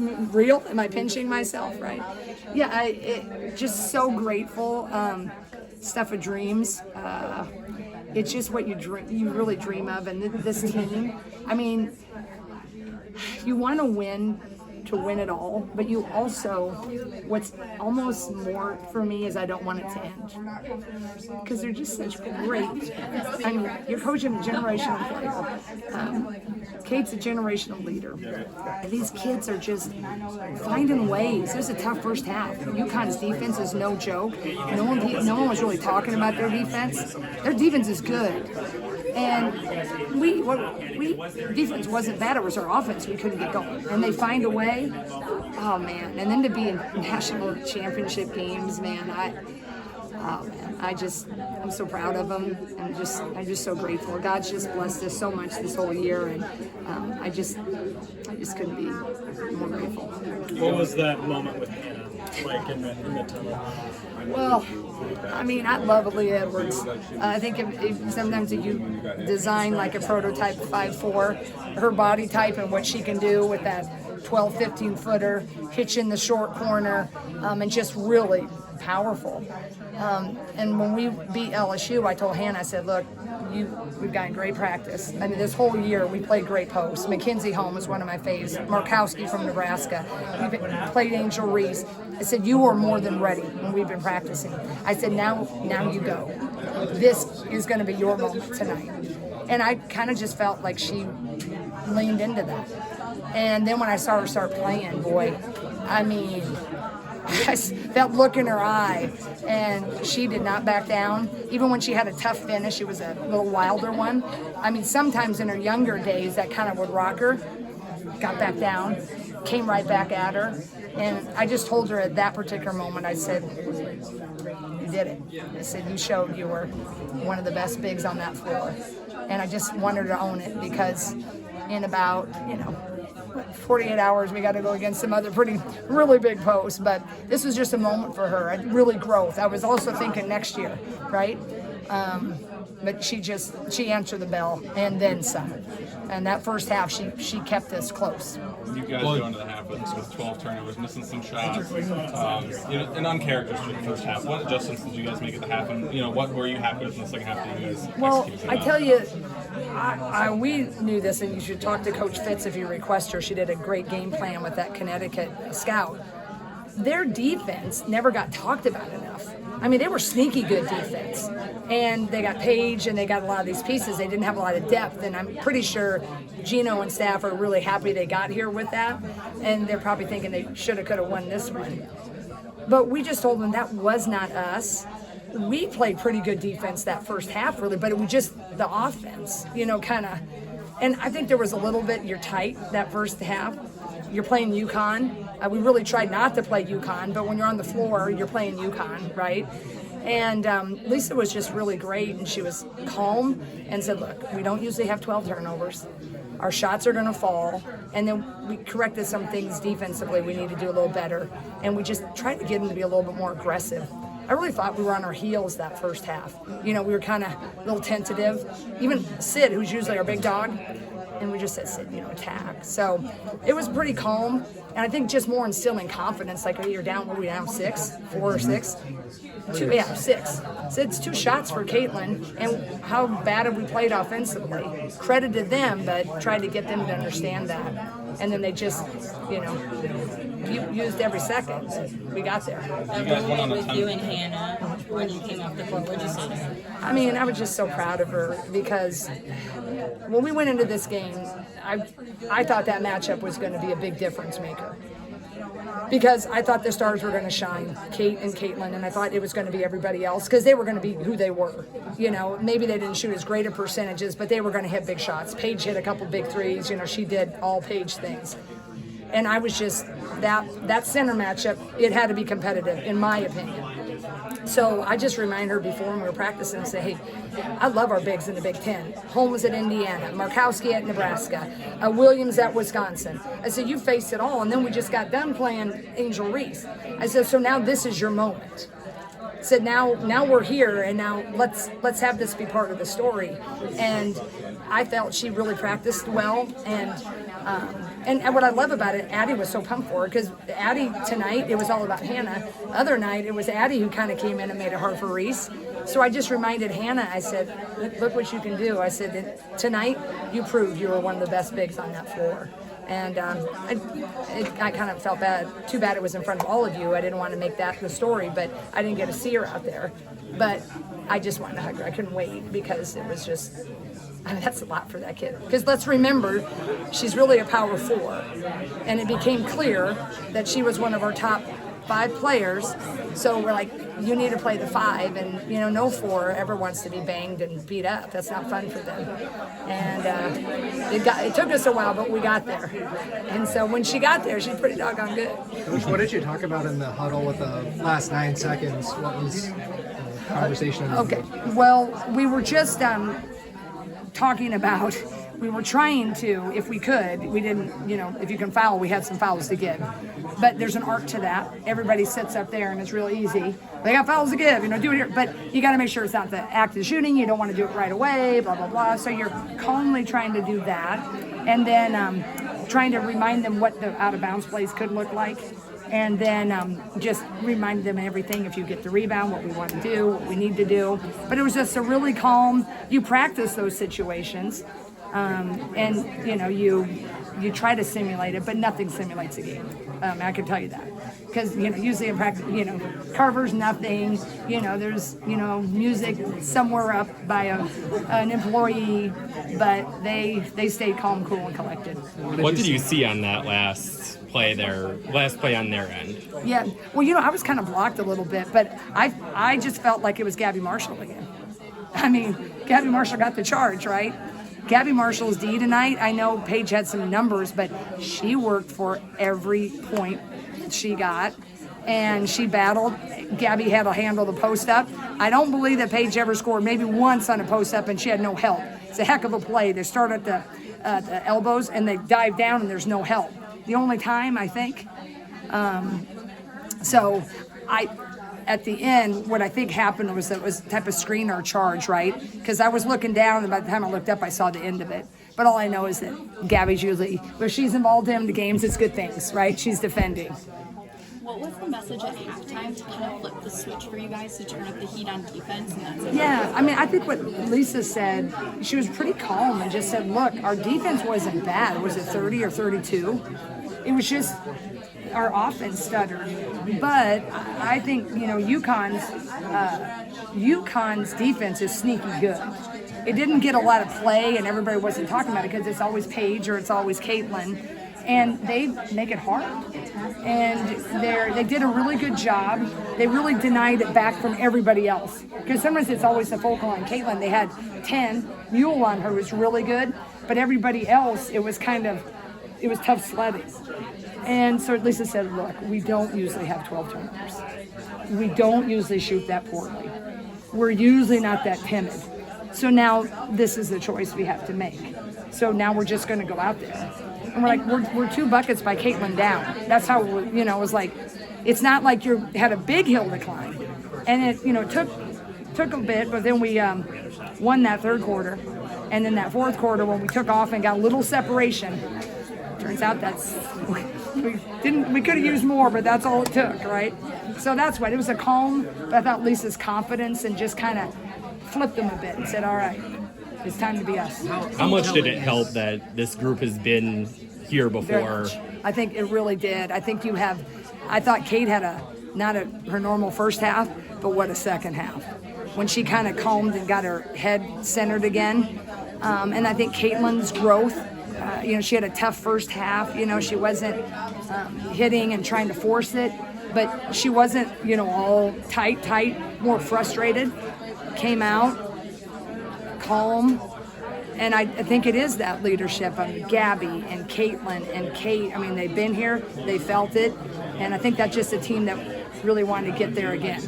real? Am I pinching myself, right? Yeah, just so grateful. Stuff of dreams. It's just what you really dream of. And this team, I mean, you want to win it all, but you also, what's almost more for me is I don't want it to end, because they're just such great, I mean, you're coaching a generational player. Kate's a generational leader. And these kids are just finding ways. It was a tough first half. UConn's defense is no joke. No one was really talking about their defense. Their defense is good. And we defense wasn't bad. It was our offense we couldn't get going. And they find a way. Oh man! And then to be in national championship games, man. I'm so proud of them. I'm just so grateful. God's just blessed us so much this whole year, and I just couldn't be more grateful. What was that moment with Hannah like in the tunnel? Well, I mean, I love Aaliyah Edwards. I think sometimes if you design like a prototype 5'4", her body type and what she can do with that 12, 15 footer, hitch in the short corner, and just really powerful. And when we beat LSU, I told Hannah, I said, look, we've gotten great practice. I mean, this whole year we played great posts. Mackenzie Holmes was one of my faves. Markowski from Nebraska. We played Angel Reese. I said, you were more than ready when we've been practicing. I said, now you go. This is going to be your moment tonight. And I kind of just felt like she leaned into that. And then when I saw her start playing, boy, I mean, that look in her eye, and she did not back down. Even when she had a tough finish, it was a little wilder one. I mean, sometimes in her younger days, that kind of would rock her. Got back down, came right back at her. And I just told her at that particular moment, I said, you did it. I said, you showed you were one of the best bigs on that floor. And I just wanted her to own it, because in about, 48 hours, we got to go against some other really big posts. But this was just a moment for her, really growth. I was also thinking next year, right? But she answered the bell and then some. And that first half, she kept us close. You guys go into the half with 12 turnovers, missing some shots, and uncharacteristic first half. What adjustments did you guys make at the half, and what were you happy with in the second half that you guys executed? I tell you, we knew this, and you should talk to Coach Fitz if you request her. She did a great game plan with that Connecticut scout. Their defense never got talked about enough. I mean, they were sneaky good defense. And they got Paige, and they got a lot of these pieces. They didn't have a lot of depth, and I'm pretty sure Gino and staff are really happy they got here with that. And they're probably thinking they should have, could have won this one. But we just told them that was not us. We played pretty good defense that first half, really, but it was just the offense, kind of. And I think there was a little bit, you're tight that first half. You're playing UConn. We really tried not to play UConn, but when you're on the floor, you're playing UConn, right? And Lisa was just really great, and she was calm and said, look, we don't usually have 12 turnovers. Our shots are going to fall. And then we corrected some things defensively we need to do a little better. And we just tried to get them to be a little bit more aggressive. I really thought we were on our heels that first half. We were kind of a little tentative. Even Sid, who's usually our big dog, and we just said, Sid, attack. So it was pretty calm. And I think just more instilling confidence, like, hey, you're down, what are we down, 4 or 6? 6. Sid's 2 shots for Caitlin, and how bad have we played offensively? Credited them, but tried to get them to understand that. And then they just, used every second. We got there. That moment with you and Hannah, when you came off the court, what did you say to her? I mean, I was just so proud of her, because when we went into this game, I thought that matchup was going to be a big difference maker. Because I thought the stars were going to shine, Kate and Caitlin, and I thought it was going to be everybody else, because they were going to be who they were. Maybe they didn't shoot as great a percentages, but they were going to hit big shots. Paige hit a couple big threes. She did all Paige things. And I was just, that center matchup, it had to be competitive, in my opinion. So I just remind her before when we were practicing and say, hey, I love our bigs in the Big Ten. Holmes at Indiana, Markowski at Nebraska, Williams at Wisconsin. I said, you faced it all, and then we just got done playing Angel Reese. I said, so now this is your moment. I said, now we're here, and now let's have this be part of the story. And I felt she really practiced well, and And what I love about it, Addie was so pumped for her, because Addie tonight, it was all about Hannah. Other night, it was Addie who kind of came in and made it hard for Reese. So I just reminded Hannah, I said, look what you can do. I said, tonight, you proved you were one of the best bigs on that floor. And I kind of felt bad. Too bad it was in front of all of you. I didn't want to make that the story, but I didn't get to see her out there. But I just wanted to hug her. I couldn't wait, because it was just, I mean, that's a lot for that kid. Because let's remember, she's really a power 4. And it became clear that she was one of our top 5 players. So we're like, you need to play the 5, and no 4 ever wants to be banged and beat up. That's not fun for them. And it took us a while, but we got there. And so when she got there, she's pretty doggone good. Coach, what did you talk about in the huddle with the last 9 seconds? What was the conversation? Okay, well, we were just talking about, we were trying to, if we could, we didn't, if you can foul, we had some fouls to give. But there's an art to that. Everybody sits up there and it's real easy. They got fouls to give, do it here. But you got to make sure it's not the act of shooting. You don't want to do it right away, blah, blah, blah. So you're calmly trying to do that. And then trying to remind them what the out-of-bounds plays could look like. And then just remind them everything, if you get the rebound, what we want to do, what we need to do. But it was just a really calm, you practice those situations. And you try to simulate it, but nothing simulates a game. I can tell you that, because usually in practice, Carver's nothing. There's music somewhere up by an employee, but they stayed calm, cool, and collected. What did you see on that last play on their end? Yeah, well, I was kind of blocked a little bit, but I just felt like it was Gabby Marshall again. I mean, Gabby Marshall got the charge, right? Gabby Marshall's D tonight, I know Paige had some numbers, but she worked for every point she got, and she battled. Gabby had to handle the post-up. I don't believe that Paige ever scored maybe once on a post-up, and she had no help. It's a heck of a play. They start at the elbows, and they dive down, and there's no help. The only time, I think. At the end, what I think happened was it was type of screen or charge, right? Because I was looking down, and by the time I looked up, I saw the end of it. But all I know is that Gabby's usually, if she's involved in the games, it's good things, right? She's defending. What was the message at halftime to kind of flip the switch for you guys to turn up the heat on defense? Yeah, I mean, I think what Lisa said, she was pretty calm and just said, look, our defense wasn't bad. Was it 30 or 32? It was just our offense stuttered. But I think, UConn's defense is sneaky good. It didn't get a lot of play, and everybody wasn't talking about it because it's always Paige or it's always Caitlin. And they make it hard. And they did a really good job. They really denied it back from everybody else. Because sometimes it's always the focal on Caitlin. They had 10. Mule on her was really good. But everybody else, it was tough sledding. And so Lisa said, look, we don't usually have 12 turnovers. We don't usually shoot that poorly. We're usually not that timid. So now this is the choice we have to make. So now we're just going to go out there. And we're like, we're 2 buckets by Caitlin down. That's how, it was like, it's not like you had a big hill to climb. And it, took a bit, but then we won that 3rd quarter. And then that 4th quarter, when we took off and got a little separation, turns out we could have used more, but that's all it took, right? So that's what, it was a calm, but I thought Lisa's confidence and just kind of flipped them a bit and said, all right, it's time to be us. How much did it help that this group has been here before? I think it really did. I think I thought Kate had her normal first half, but what a second half. When she kind of calmed and got her head centered again. And I think Caitlin's growth, she had a tough first half. She wasn't hitting and trying to force it, but she wasn't, all tight, more frustrated. Came out calm, and I think it is that leadership. Gabby and Caitlin and Kate, they've been here, they felt it, and I think that's just a team that really wanted to get there again.